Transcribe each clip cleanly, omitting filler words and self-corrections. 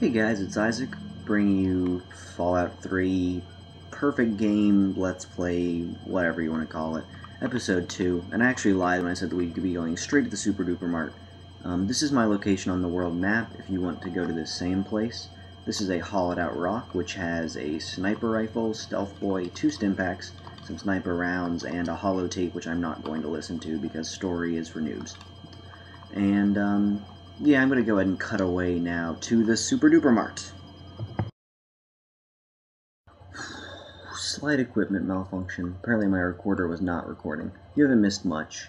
Hey guys, it's Isaac, bringing you Fallout 3 perfect game, let's play, whatever you want to call it, episode 2, and I actually lied when I said that we could be going straight to the Super Duper Mart. This is my location on the world map if you want to go to this same place. This is a hollowed out rock which has a sniper rifle, stealth boy, 2 stim packs, some sniper rounds, and a holotape which I'm not going to listen to because story is for noobs. And, yeah, I'm going to go ahead and cut away now to the Super Duper Mart. Slight equipment malfunction. Apparently my recorder was not recording. You haven't missed much.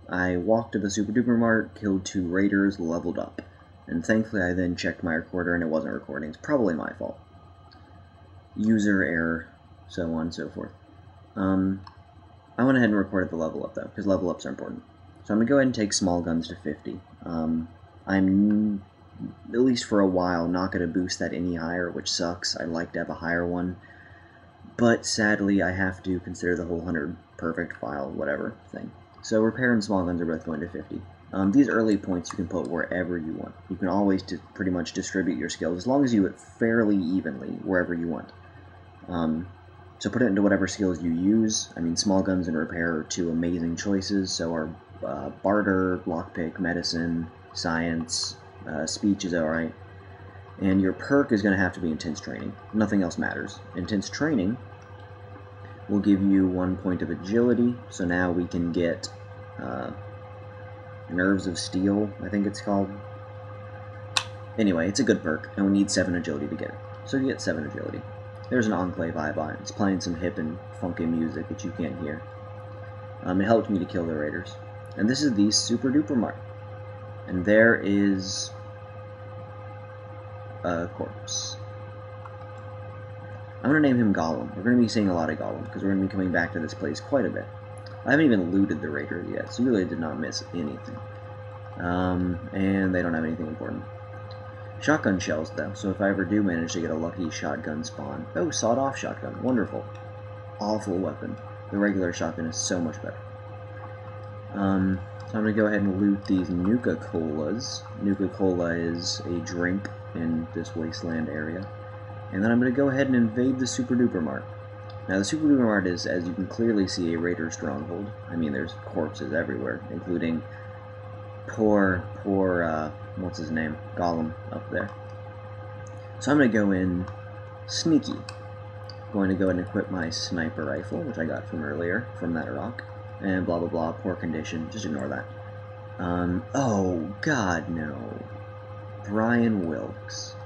I walked to the Super Duper Mart, killed 2 raiders, leveled up. And thankfully I then checked my recorder and it wasn't recording. It's probably my fault. User error, so on and so forth. I went ahead and recorded the level up though, because level ups are important. So I'm going to go ahead and take small guns to 50. I'm, at least for a while, not going to boost that any higher, which sucks. I'd like to have a higher one. But sadly, I have to consider the whole 100 perfect file, whatever thing. So repair and small guns are both going to 50. These early points you can put wherever you want. You can always pretty much distribute your skills, as long as you do it fairly evenly, wherever you want. So put it into whatever skills you use. I mean, small guns and repair are 2 amazing choices, so are barter, lockpick, medicine, science, speech is alright. And your perk is going to have to be intense training. Nothing else matters. Intense training will give you 1 point of agility, so now we can get Nerves of Steel, I think it's called. Anyway, it's a good perk, and we need 7 agility to get it. So you get 7 agility. There's an Enclave Ibot. It's playing some hip and funky music that you can't hear. It helped me to kill the raiders. And this is the Super Duper Mart. And there is a corpse. I'm going to name him Gollum. We're going to be seeing a lot of Gollum, because we're going to be coming back to this place quite a bit. I haven't even looted the raiders yet, so you really did not miss anything. And they don't have anything important. Shotgun shells, though, so if I ever do manage to get a lucky shotgun spawn... Oh, sawed-off shotgun. Wonderful. Awful weapon. The regular shotgun is so much better. So I'm going to go ahead and loot these Nuka-Colas. Nuka-Cola is a drink in this wasteland area. And then I'm going to go ahead and invade the Super Duper Mart. Now the Super Duper Mart is, as you can clearly see, a raider stronghold. I mean, there's corpses everywhere, including poor, what's his name? Gollum up there. So I'm going to go in sneaky. I'm going to go ahead and equip my sniper rifle, which I got from earlier, from that rock. And blah blah blah, poor condition, just ignore that. Oh, God, no. Brian Wilkes.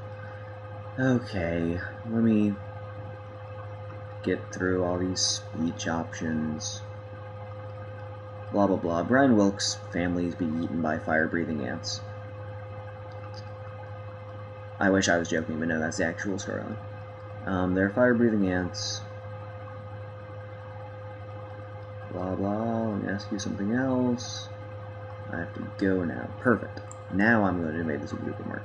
Okay, let me get through all these speech options. Blah blah blah. Brian Wilkes' families be eaten by fire-breathing ants. I wish I was joking, but no, that's the actual storyline. They're fire-breathing ants. Blah blah, let me ask you something else. I have to go now. Perfect. Now I'm going to invade the Super Duper Mart.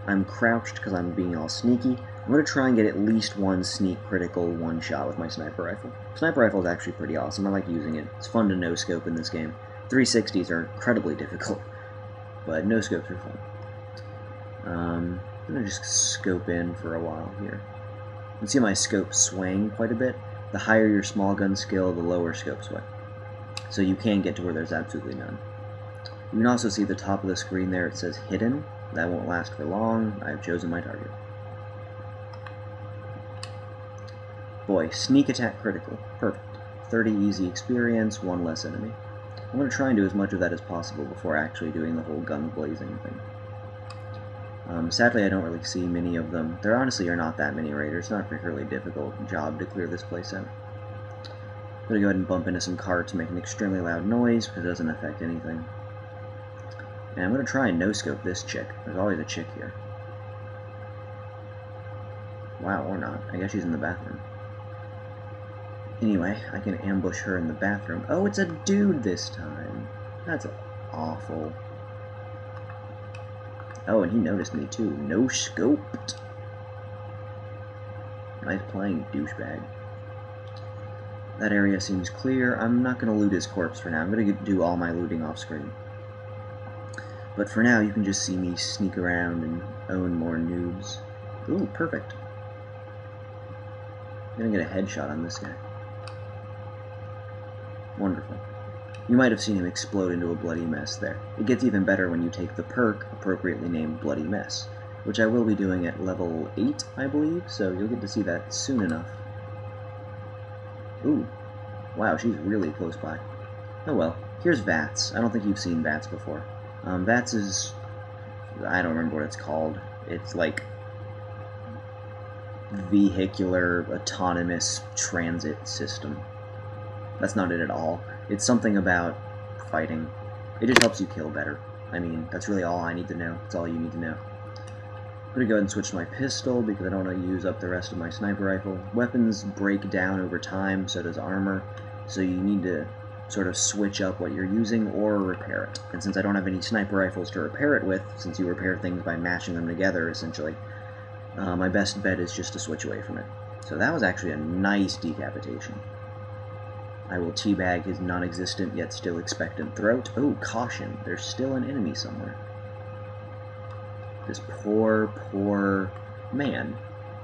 I'm crouched because I'm being all sneaky. I'm going to try and get at least 1 sneak critical 1 shot with my sniper rifle. Sniper rifle is actually pretty awesome. I like using it. It's fun to no-scope in this game. 360s are incredibly difficult, but no-scopes are fun. I'm going to just scope in for a while here. You can see my scope swaying quite a bit. The higher your small gun skill, the lower scope sway. So you can get to where there's absolutely none. You can also see the top of the screen there, it says hidden. That won't last for long. I've chosen my target. Boy, sneak attack critical. Perfect. 30 easy experience, 1 less enemy. I'm going to try and do as much of that as possible before actually doing the whole gun blazing thing. Sadly, I don't really see many of them. There honestly are not that many raiders. It's not a particularly difficult job to clear this place out. I'm going to go ahead and bump into some carts, make an extremely loud noise, because it doesn't affect anything. And I'm going to try and no-scope this chick. There's always a chick here. Wow, or not. I guess she's in the bathroom. Anyway, I can ambush her in the bathroom. Oh, it's a dude this time. That's awful. Oh, and he noticed me too. No-scoped. Nice playing, douchebag. That area seems clear. I'm not going to loot his corpse for now. I'm going to do all my looting off screen. But for now, you can just see me sneak around and own more noobs. Ooh, perfect. I'm gonna get a headshot on this guy. Wonderful. You might have seen him explode into a bloody mess there. It gets even better when you take the perk, appropriately named Bloody Mess, which I will be doing at level 8, I believe, so you'll get to see that soon enough. Ooh. Wow, she's really close by. Oh well. Here's VATS. I don't think you've seen VATS before. VATS is... I don't remember what it's called. It's like... Vehicular Autonomous Transit System. That's not it at all. It's something about fighting. It just helps you kill better. I mean, that's really all I need to know. That's all you need to know. I'm going to go ahead and switch to my pistol because I don't want to use up the rest of my sniper rifle. Weapons break down over time, so does armor. So you need to sort of switch up what you're using or repair it. And since I don't have any sniper rifles to repair it with, since you repair things by mashing them together, essentially, my best bet is just to switch away from it. So that was actually a nice decapitation. I will teabag his non-existent yet still expectant throat. Oh, caution. There's still an enemy somewhere. This poor, poor man.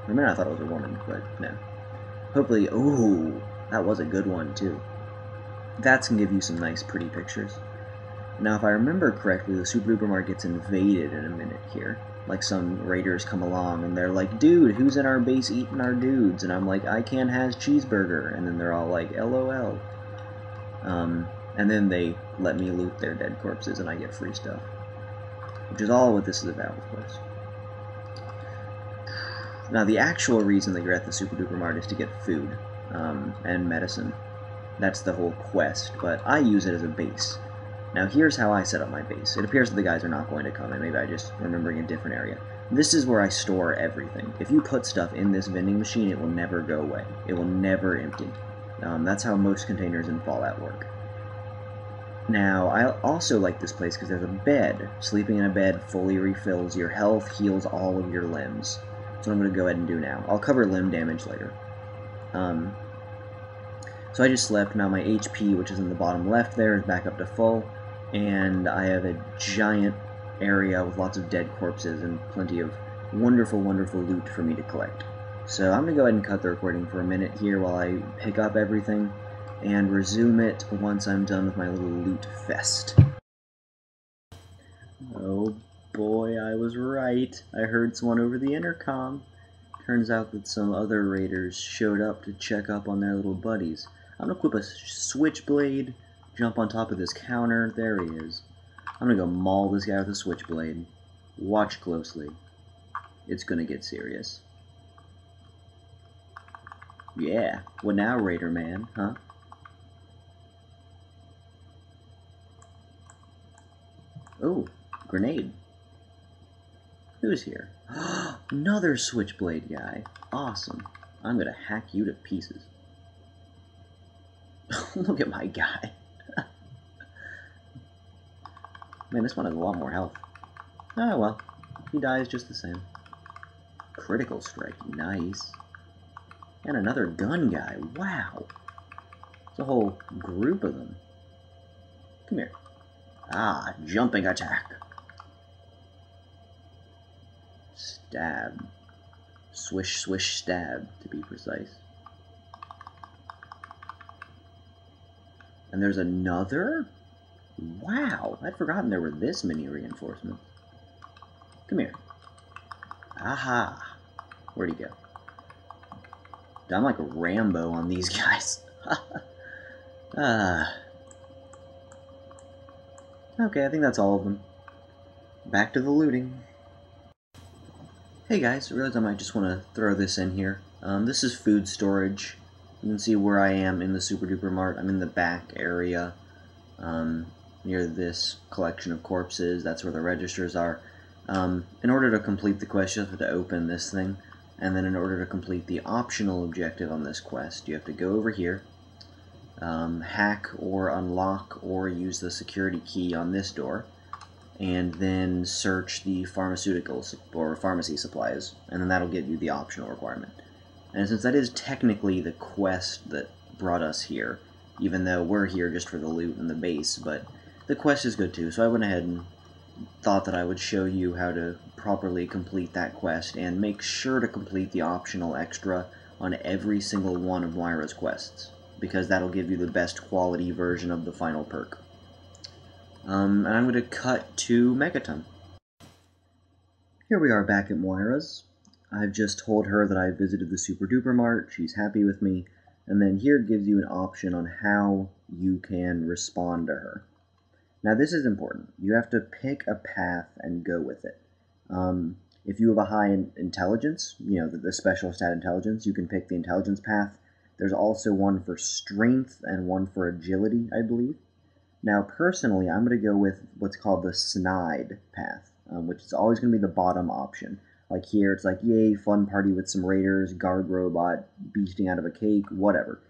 For a minute I thought it was a woman, but no. Hopefully... Ooh, that was a good one, too. That can give you some nice, pretty pictures. Now, if I remember correctly, the Super Duper Mart gets invaded in a minute here. Like, some raiders come along, and they're like, dude, who's in our base eating our dudes? And I'm like, I can't has cheeseburger. And then they're all like, LOL. And then they let me loot their dead corpses, and I get free stuff. Which is all what this is about, of course. Now, the actual reason that you're at the Super Duper Mart is to get food, and medicine. That's the whole quest, but I use it as a base. Now here's how I set up my base. It appears that the guys are not going to come, and maybe I just remembering a different area. This is where I store everything. If you put stuff in this vending machine, it will never go away. It will never empty. That's how most containers in Fallout work. Now, I also like this place because there's a bed. Sleeping in a bed fully refills your health, heals all of your limbs. That's what I'm going to go ahead and do now. I'll cover limb damage later. So I just slept. Now my HP, which is in the bottom left there, is back up to full. And I have a giant area with lots of dead corpses and plenty of wonderful, wonderful loot for me to collect. So I'm going to go ahead and cut the recording for a minute here while I pick up everything and resume it once I'm done with my little loot fest. Oh boy, I was right. I heard someone over the intercom. Turns out that some other raiders showed up to check up on their little buddies. I'm going to equip a switchblade, jump on top of this counter. There he is. I'm going to go maul this guy with a switchblade. Watch closely. It's going to get serious. Yeah. What now, Raider Man, huh? Oh, grenade. Who's here? Another switchblade guy. Awesome. I'm going to hack you to pieces. Look at my guy. Man, this one has a lot more health. Oh well, he dies just the same. Critical strike, nice. And another gun guy, wow. It's a whole group of them. Come here. Ah, jumping attack. Stab. Swish, swish, stab, to be precise. And there's another? Wow, I'd forgotten there were this many reinforcements. Come here. Aha. Where'd he go? I'm like a Rambo on these guys. Okay, I think that's all of them. Back to the looting. Hey guys, I realized I might just want to throw this in here. This is food storage. You can see where I am in the Super Duper Mart. I'm in the back area, near this collection of corpses. That's where the registers are. In order to complete the quest, you have to open this thing. And then in order to complete the optional objective on this quest, you have to go over here, hack or unlock or use the security key on this door, and then search the pharmaceuticals or pharmacy supplies, and then that'll get you the optional requirement. And since that is technically the quest that brought us here, even though we're here just for the loot and the base, but the quest is good too, so I went ahead and thought that I would show you how to properly complete that quest, and make sure to complete the optional extra on every single one of Moira's quests, because that'll give you the best quality version of the final perk. And I'm going to cut to Megaton. Here we are back at Moira's. I've just told her that I visited the Super Duper Mart, she's happy with me, and then here it gives you an option on how you can respond to her. Now this is important. You have to pick a path and go with it. If you have a high intelligence, you know, the special stat intelligence, you can pick the intelligence path. There's also one for strength and one for agility, I believe. Now personally, I'm going to go with what's called the snide path, which is always going to be the bottom option. Like here, it's like, yay, fun party with some raiders, guard robot, beasting out of a cake, whatever.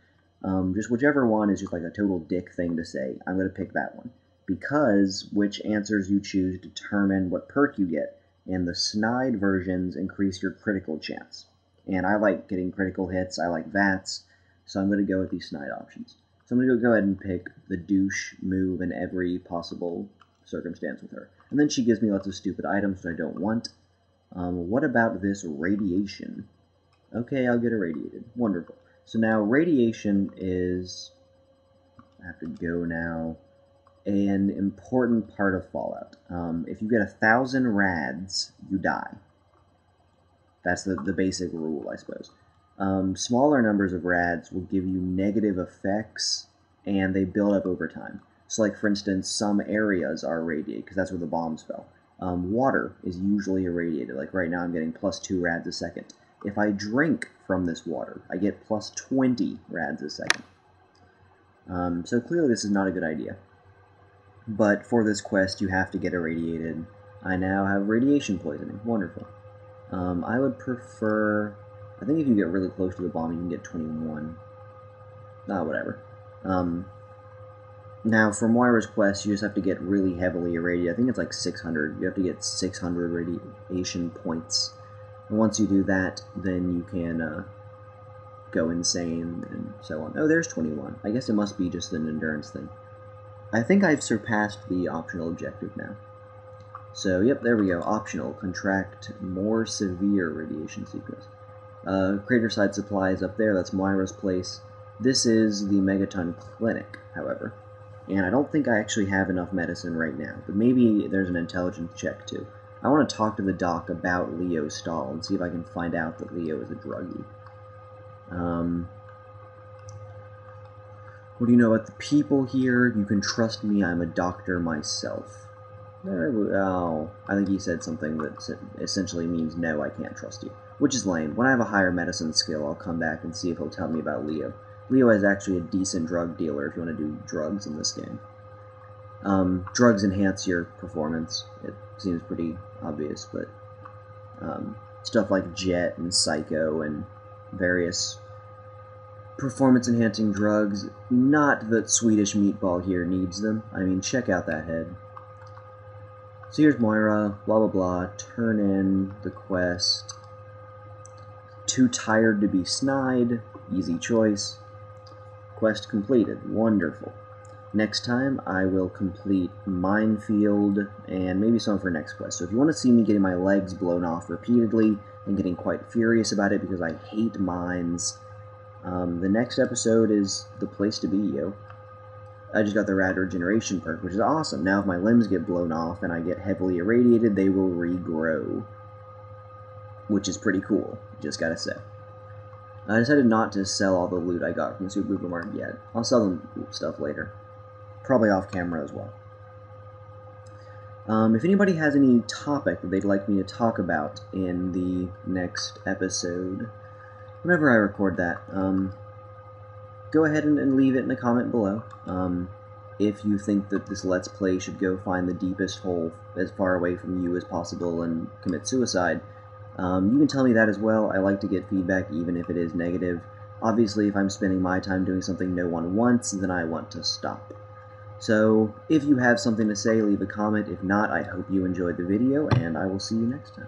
Just whichever one is just like a total dick thing to say, I'm going to pick that one. Because which answers you choose determine what perk you get, and the snide versions increase your critical chance. And I like getting critical hits, I like VATs, so I'm going to go with these snide options. So I'm going to go ahead and pick the douche move in every possible circumstance with her. And then she gives me lots of stupid items that I don't want. What about this radiation? Okay, I'll get irradiated. Wonderful. So now radiation is, I have to go now, an important part of Fallout. If you get 1,000 rads, you die. That's the basic rule, I suppose. Smaller numbers of rads will give you negative effects, and they build up over time. So like, for instance, some areas are irradiated, because that's where the bombs fell. Water is usually irradiated. Like right now I'm getting +2 rads a second. If I drink from this water, I get +20 rads a second. So clearly this is not a good idea. But for this quest you have to get irradiated. I now have radiation poisoning. Wonderful. I would prefer... I think if you get really close to the bomb you can get 21. Whatever. Now, for Moira's quest, you just have to get really heavily irradiated. I think it's like 600. You have to get 600 radiation points. And once you do that, then you can go insane and so on. Oh, there's 21. I guess it must be just an endurance thing. I think I've surpassed the optional objective now. So, yep, there we go. Optional. Contract more severe radiation sickness. Craterside supplies up there. That's Moira's place. This is the Megaton Clinic, however. And I don't think I actually have enough medicine right now, but maybe there's an intelligence check too. I want to talk to the doc about Leo's stall and see if I can find out that Leo is a druggie. What do you know about the people here? You can trust me, I'm a doctor myself. Oh, I think he said something that essentially means no, I can't trust you. Which is lame. When I have a higher medicine skill, I'll come back and see if he'll tell me about Leo. Leo is actually a decent drug dealer if you want to do drugs in this game. Drugs enhance your performance. It seems pretty obvious, but stuff like Jet and Psycho and various performance-enhancing drugs, not that Swedish Meatball here needs them. I mean, check out that head. So here's Moira, blah blah blah, turn in the quest. Too tired to be snide, easy choice. Quest completed. Wonderful. Next time, I will complete Minefield and maybe some for next quest. So if you want to see me getting my legs blown off repeatedly and getting quite furious about it because I hate mines, the next episode is the place to be, yo. I just got the Rad Regeneration perk, which is awesome. Now if my limbs get blown off and I get heavily irradiated, they will regrow. Which is pretty cool, just gotta say. I decided not to sell all the loot I got from the Super Duper Mart yet. I'll sell them stuff later. Probably off camera as well. If anybody has any topic that they'd like me to talk about in the next episode, whenever I record that, go ahead and leave it in the comment below. If you think that this Let's Play should go find the deepest hole as far away from you as possible and commit suicide, you can tell me that as well. I like to get feedback even if it is negative. Obviously, if I'm spending my time doing something no one wants, then I want to stop. So, if you have something to say, leave a comment. If not, I hope you enjoyed the video, and I will see you next time.